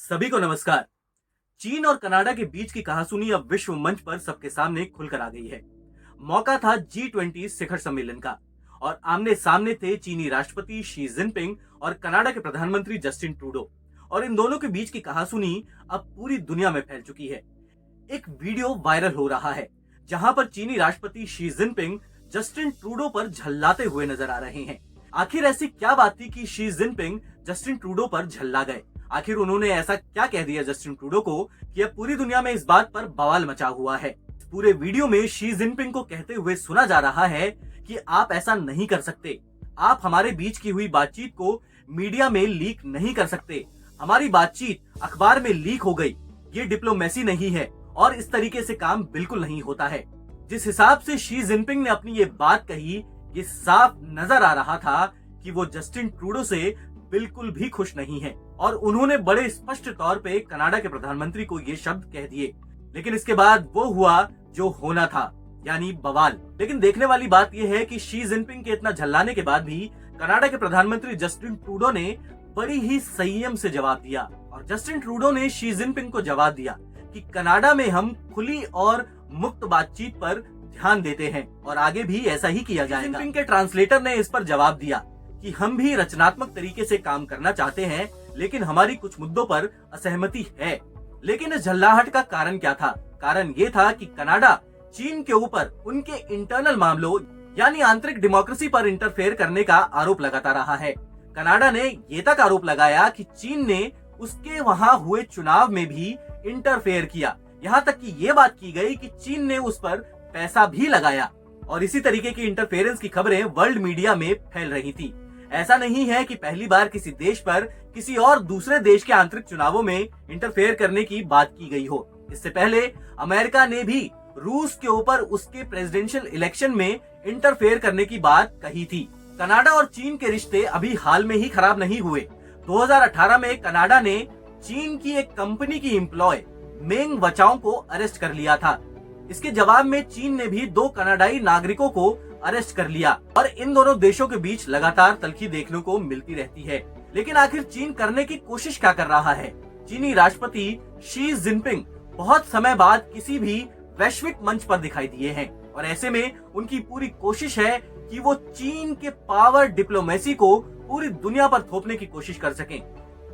सभी को नमस्कार। चीन और कनाडा के बीच की कहासुनी अब विश्व मंच पर सबके सामने खुलकर आ गई है। मौका था G20 शिखर सम्मेलन का और आमने सामने थे चीनी राष्ट्रपति शी जिनपिंग और कनाडा के प्रधानमंत्री जस्टिन ट्रूडो। और इन दोनों के बीच की कहासुनी अब पूरी दुनिया में फैल चुकी है। एक वीडियो वायरल हो रहा है जहां पर चीनी राष्ट्रपति शी जिनपिंग जस्टिन ट्रूडो पर झल्लाते हुए नजर आ रहे हैं। आखिर ऐसी क्या बात थी कि शी जिनपिंग जस्टिन ट्रूडो पर झल्ला गए? आखिर उन्होंने ऐसा क्या कह दिया जस्टिन ट्रूडो को कि अब पूरी दुनिया में इस बात पर बवाल मचा हुआ है? पूरे वीडियो में शी जिनपिंग को कहते हुए सुना जा रहा है कि आप ऐसा नहीं कर सकते, आप हमारे बीच की हुई बातचीत को मीडिया में लीक नहीं कर सकते, हमारी बातचीत अखबार में लीक हो गई, ये डिप्लोमेसी नहीं है और इस तरीके से काम बिल्कुल नहीं होता है। जिस हिसाब से शी जिनपिंग ने अपनी ये बात कही, ये साफ नजर आ रहा था कि वो जस्टिन ट्रूडो से बिल्कुल भी खुश नहीं है और उन्होंने बड़े स्पष्ट तौर पे कनाडा के प्रधानमंत्री को ये शब्द कह दिए। लेकिन इसके बाद वो हुआ जो होना था, यानी बवाल। लेकिन देखने वाली बात यह है कि शी जिनपिंग के इतना झल्लाने के बाद भी कनाडा के प्रधानमंत्री जस्टिन ट्रूडो ने बड़ी ही संयम से जवाब दिया। और जस्टिन ट्रूडो ने शी जिनपिंग को जवाब दिया कि कनाडा में हम खुली और मुक्त बातचीत पर ध्यान देते हैं और आगे भी ऐसा ही किया जाएगा। जिनपिंग के ट्रांसलेटर ने इस पर जवाब दिया कि हम भी रचनात्मक तरीके से काम करना चाहते हैं, लेकिन हमारी कुछ मुद्दों पर असहमति है। लेकिन इस झल्लाहट का कारण क्या था? कारण ये था कि कनाडा चीन के ऊपर उनके इंटरनल मामलों यानी आंतरिक डेमोक्रेसी पर इंटरफेयर करने का आरोप लगाता रहा है। कनाडा ने ये तक आरोप लगाया कि चीन ने उसके वहां हुए चुनाव में भी इंटरफेयर किया। यहाँ तक कि ये बात की गई कि चीन ने उस पर पैसा भी लगाया और इसी तरीके की इंटरफेरेंस की खबरें वर्ल्ड मीडिया में फैल रही थी। ऐसा नहीं है कि पहली बार किसी देश पर किसी और दूसरे देश के आंतरिक चुनावों में इंटरफेयर करने की बात की गई हो। इससे पहले अमेरिका ने भी रूस के ऊपर उसके प्रेसिडेंशियल इलेक्शन में इंटरफेयर करने की बात कही थी। कनाडा और चीन के रिश्ते अभी हाल में ही खराब नहीं हुए। 2018 में कनाडा ने चीन की एक कंपनी की एम्प्लॉय मेंग वचाओ को अरेस्ट कर लिया था। इसके जवाब में चीन ने भी 2 कनाडाई नागरिकों को अरेस्ट कर लिया और इन दोनों देशों के बीच लगातार तल्खी देखने को मिलती रहती है। लेकिन आखिर चीन करने की कोशिश क्या कर रहा है? चीनी राष्ट्रपति शी जिनपिंग बहुत समय बाद किसी भी वैश्विक मंच पर दिखाई दिए हैं और ऐसे में उनकी पूरी कोशिश है कि वो चीन के पावर डिप्लोमेसी को पूरी दुनिया पर थोपने की कोशिश कर सकें।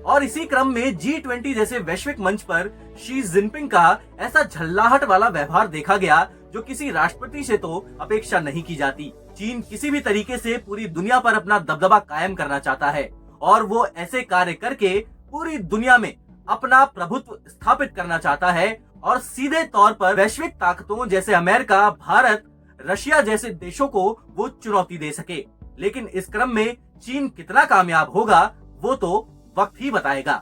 और इसी क्रम में G20 जैसे वैश्विक मंच पर शी जिनपिंग का ऐसा झल्लाहट वाला व्यवहार देखा गया जो किसी राष्ट्रपति से तो अपेक्षा नहीं की जाती। चीन किसी भी तरीके से पूरी दुनिया पर अपना दबदबा कायम करना चाहता है और वो ऐसे कार्य करके पूरी दुनिया में अपना प्रभुत्व स्थापित करना चाहता है और सीधे तौर पर वैश्विक ताकतों जैसे अमेरिका, भारत, रशिया जैसे देशों को वो चुनौती दे सके। लेकिन इस क्रम में चीन कितना कामयाब होगा वो तो वक्त ही बताएगा।